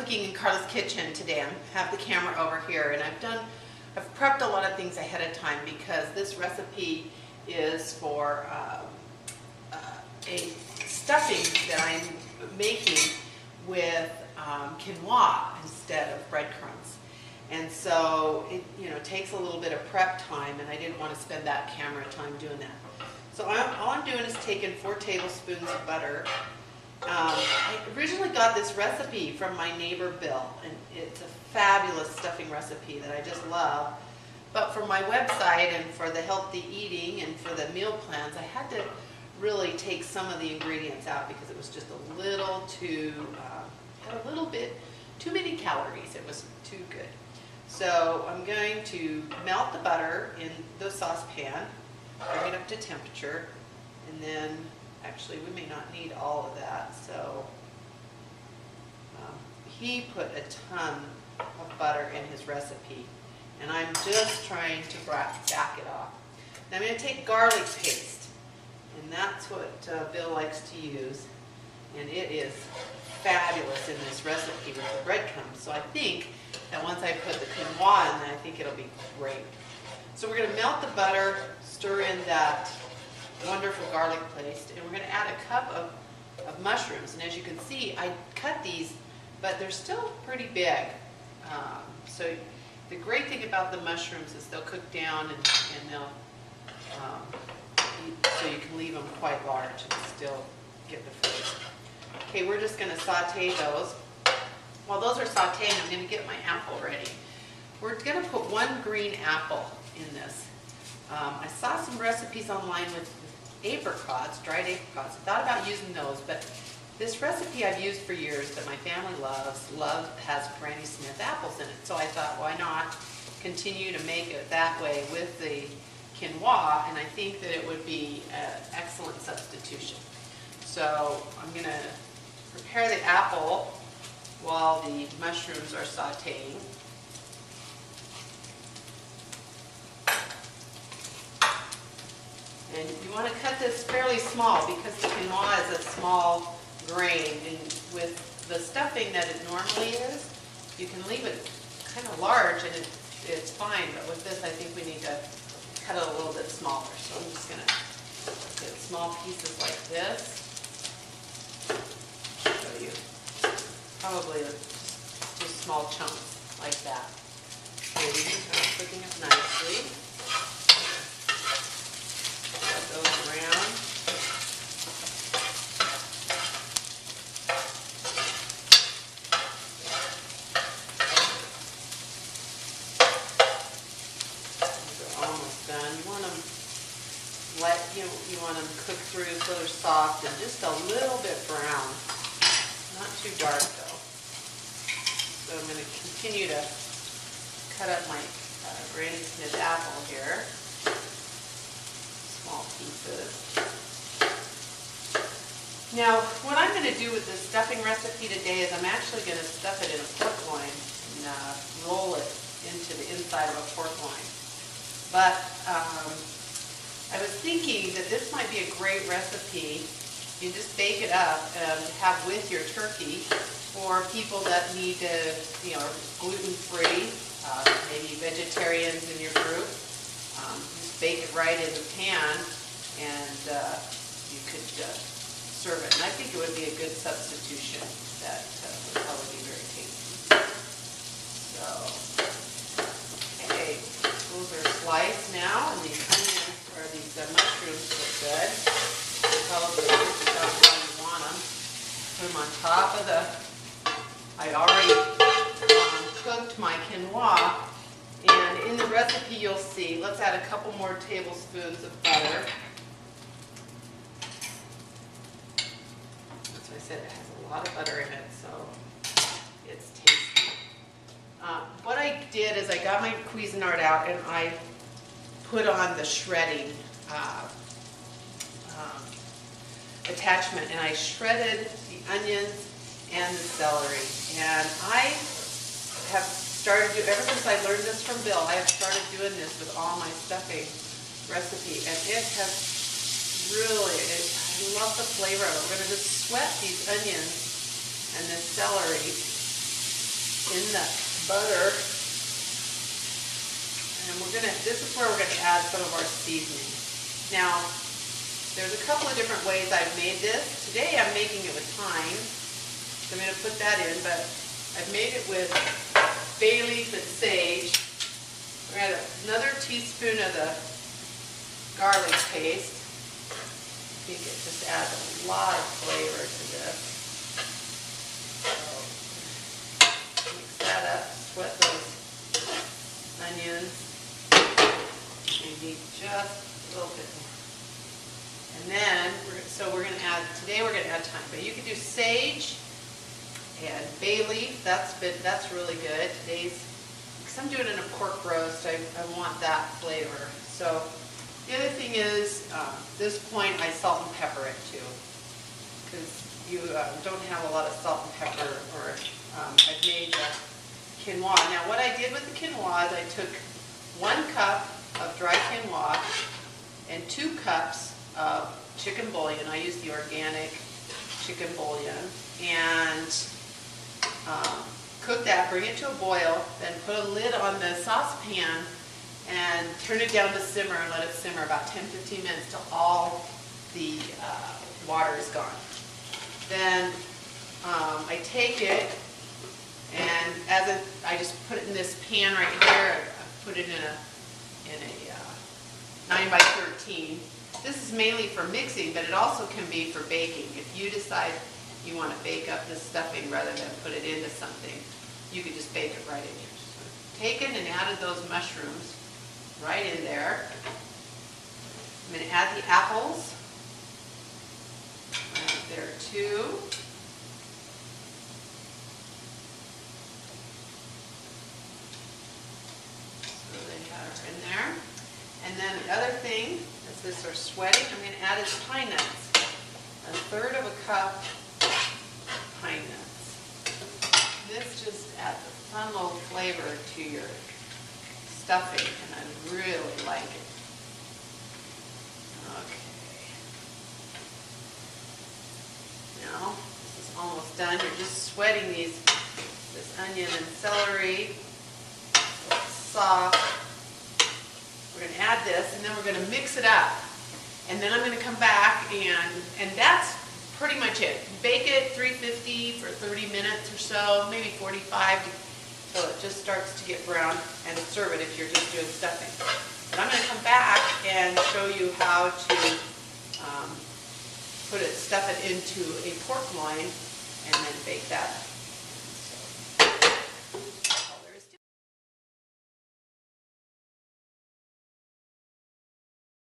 cooking in Carla's kitchen today. I have the camera over here, and I've prepped a lot of things ahead of time because this recipe is for a stuffing that I'm making with quinoa instead of breadcrumbs. And so it takes a little bit of prep time, and I didn't want to spend that camera time doing that. So all I'm doing is taking 4 tablespoons of butter. I originally got this recipe from my neighbor Bill, and it's a fabulous stuffing recipe that I just love. But for my website and for the healthy eating and for the meal plans, I had to really take some of the ingredients out because it was just a little too, had a little bit too many calories. It was too good. So I'm going to melt the butter in the saucepan, bring it up to temperature, and then actually we may not need all of that. So he put a ton of butter in his recipe, and I'm just trying to back it off. Now I'm going to take garlic paste, and that's what Bill likes to use, and it is fabulous in this recipe with the breadcrumbs. So I think that once I put the quinoa in, I think it'll be great. So we're going to melt the butter, stir in that wonderful garlic paste, and we're going to add a cup of mushrooms. And as you can see, I cut these, but they're still pretty big. So the great thing about the mushrooms is they'll cook down and they'll, so you can leave them quite large and still get the flavor. Okay, we're just going to saute those. While those are sauteing, I'm going to get my apple ready. We're going to put 1 green apple in this. I saw some recipes online with apricots, dried apricots. I thought about using those, but this recipe I've used for years that my family loves, has Granny Smith apples in it. So I thought, why not continue to make it that way with the quinoa, and I think that it would be an excellent substitution. So I'm going to prepare the apple while the mushrooms are sauteing. And you want to cut this fairly small because the quinoa is a small grain, and with the stuffing that it normally is, you can leave it kind of large and it's fine, but with this I think we need to cut it a little bit smaller. So I'm just going to get small pieces like this. Show you. Probably just small chunks like that. Okay, these are cooking up nicely. Spread those around. These are almost done. You want them you want them cooked through so they're soft and just a little bit brown. Not too dark though. So I'm going to continue to cut up my Granny Smith apple here. Small pieces. Now, what I'm going to do with this stuffing recipe today is I'm actually going to stuff it in a pork loin and roll it into the inside of a pork loin. But I was thinking that this might be a great recipe. You just bake it up and have with your turkey, for people that need to, are gluten-free, maybe vegetarians in your group. Just bake it right in the pan, and you could serve it. And I think it would be a good substitution that would probably be very tasty. So, okay, those are sliced now, and these onions or these mushrooms look good. Probably just about how you want them. Put them on top of the, I already cooked my quinoa, and in the recipe you'll see, let's add a couple more tablespoons of butter. As I said, it has a lot of butter in it, so it's tasty. What I did is I got my Cuisinart out and I put on the shredding attachment, and I shredded the onions and the celery. And I have started to, ever since I learned this from Bill, I have started doing this with all my stuffing recipe, and it has really, I love the flavor of it. We're going to just sweat these onions and this celery in the butter. And this is where we're gonna add some of our seasoning. Now, there's a couple of different ways I've made this. Today I'm making it with thyme, so I'm gonna put that in, but I've made it with bay leaf and sage. We're gonna add another teaspoon of the garlic paste. I think it just adds a lot of flavor to this. So mix that up, sweat those onions. Maybe just a little bit more. And then, today we're gonna add thyme, but you could do sage and bay leaf. That's really good. Because I'm doing it in a pork roast, I want that flavor. So the other thing is, this point I salt and pepper it too, because you don't have a lot of salt and pepper, or I've made the quinoa. Now what I did with the quinoa is I took 1 cup of dry quinoa and 2 cups of chicken bouillon. I use the organic chicken bouillon, and cook that, bring it to a boil, then put a lid on the saucepan and turn it down to simmer and let it simmer about 10-15 minutes till all the water is gone. Then I take it, and I just put it in this pan right here. I put it in a 9 by 13. This is mainly for mixing, but it also can be for baking. If you decide you want to bake up this stuffing rather than put it into something, you could just bake it right in here. So taken and added those mushrooms right in there. I'm going to add the apples right there too. So they are in there. And then the other thing, as this are sweating, I'm going to add is pine nuts. 1/3 of a cup pine nuts. This just adds a fun little flavor to your stuffing, and I really like it. Okay. Now, this is almost done. You're just sweating this onion and celery. It's soft. We're going to add this, and then we're going to mix it up. And then I'm going to come back, and that's pretty much it. Bake it 350 for 30 minutes or so, maybe 45 until it just starts to get brown, and serve it if you're just doing stuffing. But I'm going to come back and show you how to stuff it into a pork loin and then bake that